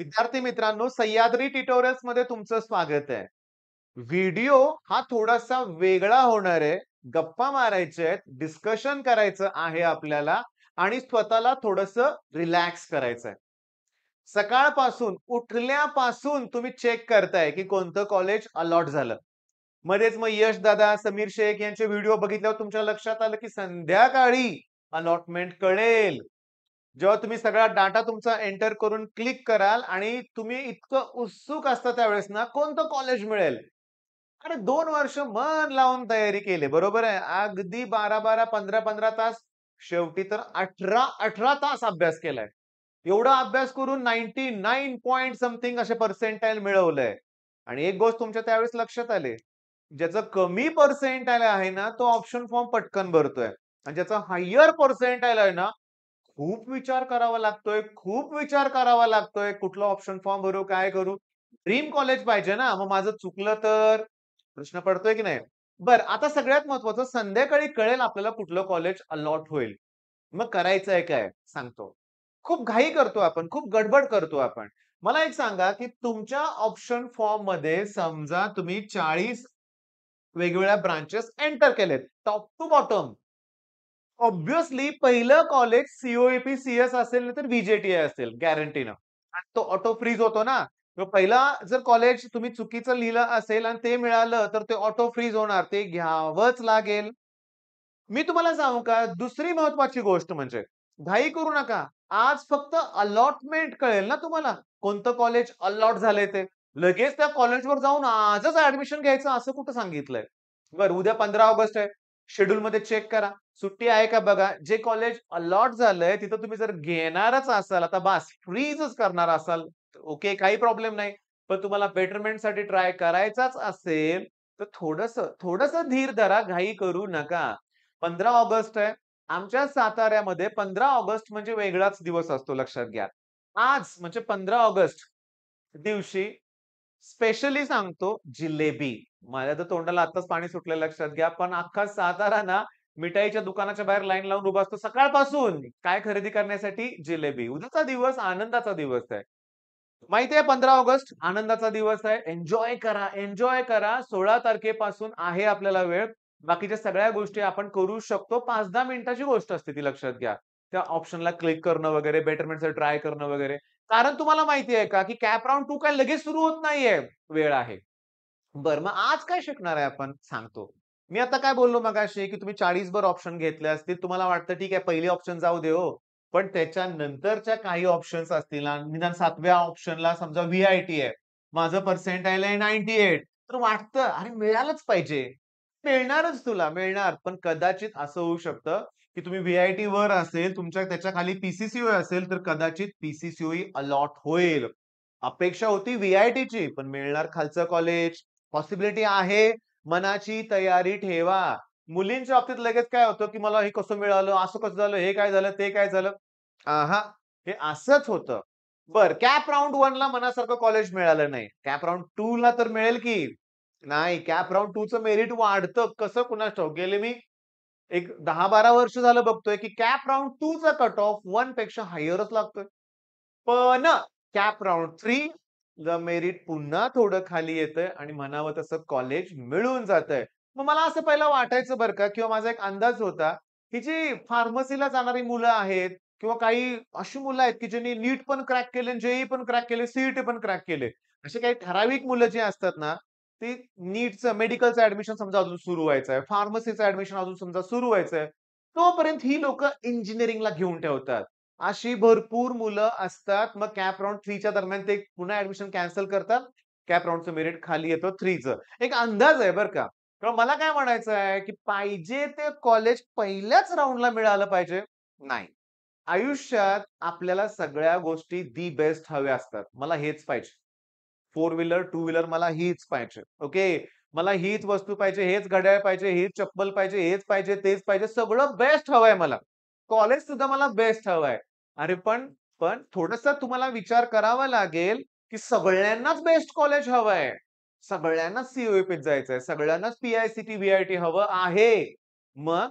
विद्यार्थी मित्रांनो, सह्याद्री ट्युटोरियल्स मध्ये तुमचं स्वागत आहे. व्हिडिओ हा थोडासा वेगळा होणार आहे. गप्पा मारायचे आहेत, डिस्कशन करायचं आहे आपल्याला आणि स्वतःला थोडंसं रिलॅक्स करायचं आहे. सकाळपासून उठल्यापासून तुम्ही चेक करताय, की कोणतं कॉलेज अलॉट झालं. मध्येच मग यश दादा, समीर शेख यांचे व्हिडिओ बघितल्यावर तुमच्या लक्षात आलं, की संध्याकाळी अलॉटमेंट कळेल. जेव्हा तुम्ही सगळा डाटा तुमचा एंटर करून क्लिक कराल आणि तुम्ही इतकं उत्सुक असता त्यावेळेस ना, कोणतं कॉलेज मिळेल? अरे 2 वर्ष मन लावून तयारी केली, बरोबर आहे. अगदी 12-12, 15-15 तास, शेवटी तर 18-18 तास अभ्यास केलाय. एवढा अभ्यास करून 99 पॉइंट समथिंग असे पर्सेंटाइल मिळवलंय. आणि एक गोष्ट तुमच्या त्यावेळेस लक्षात आली, ज्याचं कमी पर्सेंटाइल आहे ना, तो ऑप्शन फॉर्म पटकन भरतोय आणि ज्याचा हायर पर्सेंटाइल आहे ना, खूप विचार करावा लागतोय, खूप विचार करावा लागतोय. कुठला ऑप्शन फॉर्म भरू, काय करू? ड्रीम कॉलेज पाहिजे ना, मग माझं चुकलं तर? प्रश्न पडतोय की नाही? बरं, आता सगळ्यात महत्त्वाचं संध्याकाळी कळेल आपल्याला कुठलं कॉलेज अलॉट होईल. मग करायचंय काय? सांगतो. खूप घाई करतो आपण, खूप गडबड करतो आपण. मला एक सांगा, की तुमच्या ऑप्शन फॉर्ममध्ये समजा तुम्ही 40 वेगवेगळ्या ब्रांचेस एंटर केलेत, टॉप टू बॉटम. ऑब्व्हियसली पहिलं कॉलेज सी सीएस असेल नाहीतर व्ही असेल गॅरंटीनं. आणि तो ऑटो फ्रीज होतो ना. तो पहिला जर कॉलेज तुम्ही चुकीचं लिहिलं असेल आणि ते मिळालं, तर ते ऑटो फ्रीज होणार. ते घ्यावंच लागेल. मी तुम्हाला सांगू का, दुसरी महत्वाची गोष्ट म्हणजे घाई करू नका. आज फक्त अलॉटमेंट कळेल ना तुम्हाला, कोणतं कॉलेज अलॉट झालंय ते. लगेच त्या कॉलेजवर जाऊन आजच ॲडमिशन घ्यायचं असं कुठं सांगितलंय? बरं, उद्या 15 ऑगस्ट आहे. शेड्यूलमध्ये चेक करा. सुट्टी आहे का बघा. जे कॉलेज अलॉट झालंय तिथं तुम्ही जर घेणारच असाल, आता बास फ्रीजच करणार असाल, ओके, काही प्रॉब्लेम नाही. पण तुम्हाला बेटरमेंटसाठी ट्राय करायचाच असेल, तर थोडंसं थोडंसं धीर धरा, घाई करू नका. 15 ऑगस्ट आहे. आमच्या साताऱ्यामध्ये 15 ऑगस्ट म्हणजे वेगळाच दिवस असतो, लक्षात घ्या. आज म्हणजे 15 ऑगस्ट दिवशी स्पेशली सांगतो जिलेबी. माझ्या तर तोंडाला आत्ताच पाणी सुटलं, लक्षात घ्या. पण अख्खा सातारा ना मिठाईच्या दुकानाच्या बाहेर लाईन लावून उभा असतो सकाळपासून. काय खरेदी करण्यासाठी? जिलेबी. उद्याचा दिवस आनंदाचा दिवस आहे. माहिती आहे 15 ऑगस्ट आनंदाचा दिवस आहे. एन्जॉय करा, एन्जॉय करा. 16 तारखेपासून आहे आपल्याला वेळ. बाकीच्या सगळ्या गोष्टी आपण करू शकतो. 5-10 मिनिटाची गोष्ट असते ती, लक्षात घ्या. त्या ऑप्शनला क्लिक करणं वगैरे, बेटरमेंटसाठी ट्राय करणं वगैरे. कारण तुम्हाला माहिती आहे का, की कॅप राउंड 2 काय लगेच सुरू होत नाहीये. वेळ आहे. बरं, मग आज काय शिकणार आहे आपण? सांगतो. मी आता काय बोललो मगाशी, की तुम्ही 40 भर ऑप्शन घेतले असतील. तुम्हाला वाटतं ठीक आहे, पहिली ऑप्शन जाऊ दे हो. पण त्याच्यानंतरच्या काही ऑप्शन्स असतील ना, निदान 7व्या ऑप्शनला समजा व्ही-आय-टी आहे. माझं पर्सेंटाइल आहे 98. तर वाटतं, अरे मिळालंच पाहिजे. मिळणारच तुला, मिळणार. पण कदाचित असं होऊ शकतं, की तुम्ही व्ही-आय-टी वर असेल, तुमच्या त्याच्या खाली असेल, तर कदाचित पी अलॉट होईल. अपेक्षा होती व्ही-आय-टीची, पण मिळणार खालचं कॉलेज. पॉसिबिलिटी आहे. मनाची तयारी ठेवा. मुलींच्या बाबतीत लगेच काय होतं, की मला हे कसं मिळालं? असं कसं झालं? हे काय झालं? ते काय झालं? अहा, हे असंच होतं. बरं, कॅप राउंड 1 ला मनासारखं कॉलेज मिळालं नाही. कॅप राउंड 2 ला तर मिळेल की. नाही, कॅप राउंड 2 चं मेरिट वाढतं. कसं कुणास ठाऊक. गेले मी एक 10-12 वर्ष झालं बघतोय, की कॅप राउंड 2 चा कट ऑफ 1 पेक्षा हायरच लागतोय. पण कॅप राउंड 3 मेरिट पुन्हा थोडं खाली येतंय आणि म्हणावं तसं कॉलेज मिळून जातंय. मग मला असं पहिलं वाटायचं बरं का, किंवा माझा एक अंदाज होता, की जी फार्मसीला जाणारी मुलं आहेत किंवा काही अशी मुलं आहेत, की ज्यांनी नीट पण क्रॅक केले, जेईई पण क्रॅक केले, सीईटी पण क्रॅक केले. अशी काही ठराविक मुलं जी असतात ना, ती नीटचं मेडिकलचं ॲडमिशन समजा अजून सुरू व्हायचंय, फार्मसीचं ॲडमिशन अजून समजा सुरू व्हायचंय. तोपर्यंत ही लोकं इंजिनिअरिंगला घेऊन ठेवतात. अशी भरपूर मुलं असतात. मग कॅप राउंड 3 च्या दरम्यान ते पुन्हा ॲडमिशन कॅन्सल करतात. कॅप राउंडचं मेरिट खाली येतं 3चं. एक अंदाज आहे बरं का. तर मला काय म्हणायचं आहे, की पाहिजे ते कॉलेज पहिल्याच राउंडला मिळालं पाहिजे? नाही. आयुष्यात आपल्याला सगळ्या गोष्टी दी बेस्ट हव्या असतात. मला हेच पाहिजे. फोर व्हीलर, टू व्हीलर मला हीच पाहिजे. ओके. मला हीच वस्तू पाहिजे, हेच घड्याळ पाहिजे, हीच चप्पल पाहिजे, हेच पाहिजे, तेच पाहिजे. सगळं बेस्ट हवंय मला. कॉलेज सुद्धा मला बेस्ट हवंय. अरे पण थोडंसं तुम्हाला विचार करावा लागेल, की सगळ्यांनाच बेस्ट कॉलेज हवंय. सगळ्यांनाच सी जायचंय. सगळ्यांनाच पी-आय-सी-टी, व्ही-आय-टी हवं आहे. मग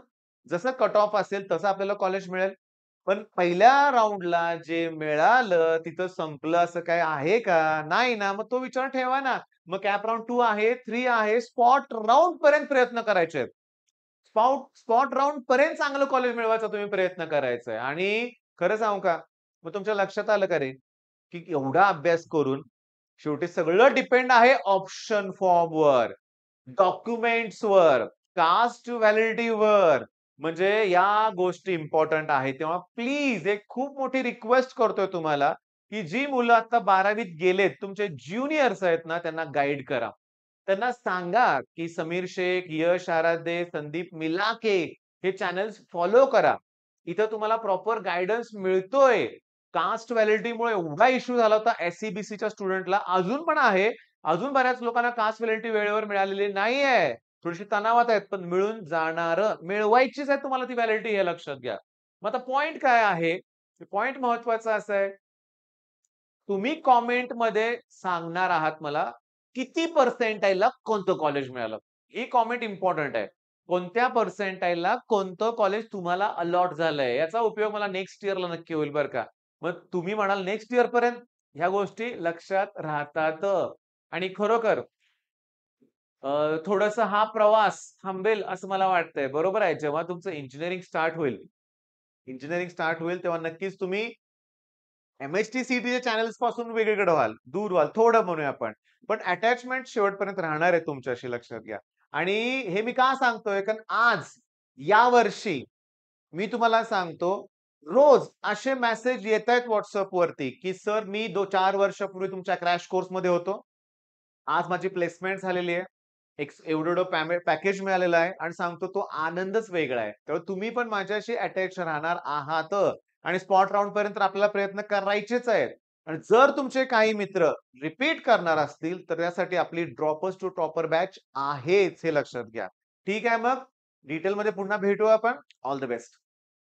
जसं कट ऑफ असेल तसं आपल्याला कॉलेज मिळेल. पण पहिल्या राउंडला जे मिळालं तिथं संपलं असं काही आहे का? नाही ना. मग तो विचार ठेवा ना. मग कॅप राउंड 2 आहे, 3 आहे. स्पॉट राउंड पर्यंत प्रयत्न करायचे आहेत. स्पॉट राउंड पर्यंत चांगलं कॉलेज मिळवायचा तुम्ही प्रयत्न करायचा आहे. आणि खरं सांगू का? मग तुमच्या लक्षात आलं का रे, की एवढा अभ्यास करून शेवटी सगळं डिपेंड आहे ऑप्शन फॉर्मवर, डॉक्युमेंट्सवर, कास्ट व्हॅलिडिटीवर. म्हणजे या गोष्टी इम्पोर्टंट आहेत. तेव्हा प्लीज एक खूप मोठी रिक्वेस्ट करतोय तुम्हाला, की जी मुलं आता 12वीत गेलेत, तुमचे ज्युनियर्स आहेत ना, त्यांना गाईड करा. त्यांना सांगा, की समीर शेख, यश आराध्य, संदीप मिलाके हे चॅनल्स फॉलो करा. इथं तुम्हाला प्रॉपर गाईडन्स मिळतोय. कास्ट व्हॅलिडिटीमुळे एवढा इश्यू झाला होता एस-सी-बी-सीच्या स्टुडंटला. अजून पण आहे. अजून बऱ्याच लोकांना कास्ट व्हॅलिडिटी वेळेवर मिळालेली नाहीये. थोडीशी तणावात आहेत, पण मिळून जाणारं. मिळवायचीच आहे तुम्हाला ती व्हॅलिडिटी हे लक्षात घ्या. मग आता पॉइंट काय आहे? पॉइंट महत्वाचा असा आहे, तुम्ही कॉमेंटमध्ये सांगणार आहात मला, किती पर्सेंटाइलला कोणतं कॉलेज मिळालं? ही कॉमेंट इम्पोर्टंट आहे. कोणत्या पर्सेंटाइलला कोणतं कॉलेज तुम्हाला अलॉट झालंय? याचा उपयोग मला नेक्स्ट इयरला नक्की होईल बरं का. मग तुम्ही म्हणाल नेक्स्ट इयरपर्यंत ह्या गोष्टी लक्षात राहतात. आणि खरोखर थोडासा हा प्रवास थांबेल असं मला वाटतंय. बरोबर आहे. जेव्हा तुमचं इंजिनिअरिंग स्टार्ट होईल तेव्हा नक्कीच तुम्ही एम-एच-टी-सी-टीच्या चॅनल्स पासून वेगळीकडे व्हाल, दूर व्हाल, थोडं म्हणूया आपण. पण अटॅचमेंट शेवटपर्यंत राहणार आहे तुमच्याशी लक्षात घ्या. आणि हे मी का सांगतोय? कारण आज, यावर्षी मी तुम्हाला सांगतो, रोज असे मेसेज येतायत WhatsAppवरती, की "सर मी 4 वर्षापूर्वी तुमच्या क्रॅश कोर्समध्ये होतो. आज माझी प्लेसमेंट झालेली आहे. एक एवढं-एवढं पॅकेज मिळालेलं आहे आणि सांगतो तो आनंदच वेगळा आहे. तेव्हा तुम्ही पण माझ्याशी अटॅच राहणार आहात आणि स्पॉट राउंड पर्यंत आपल्याला प्रयत्न करायचेच आहेत. आणि जर तुमचे काही मित्र रिपीट करणार असतील, तर त्यासाठी आपली ड्रॉपर्स टू टॉपर बॅच आहेच हे लक्षात घ्या. ठीक आहे मग? डिटेलमध्ये पुन्हा भेटू आपण. All the best.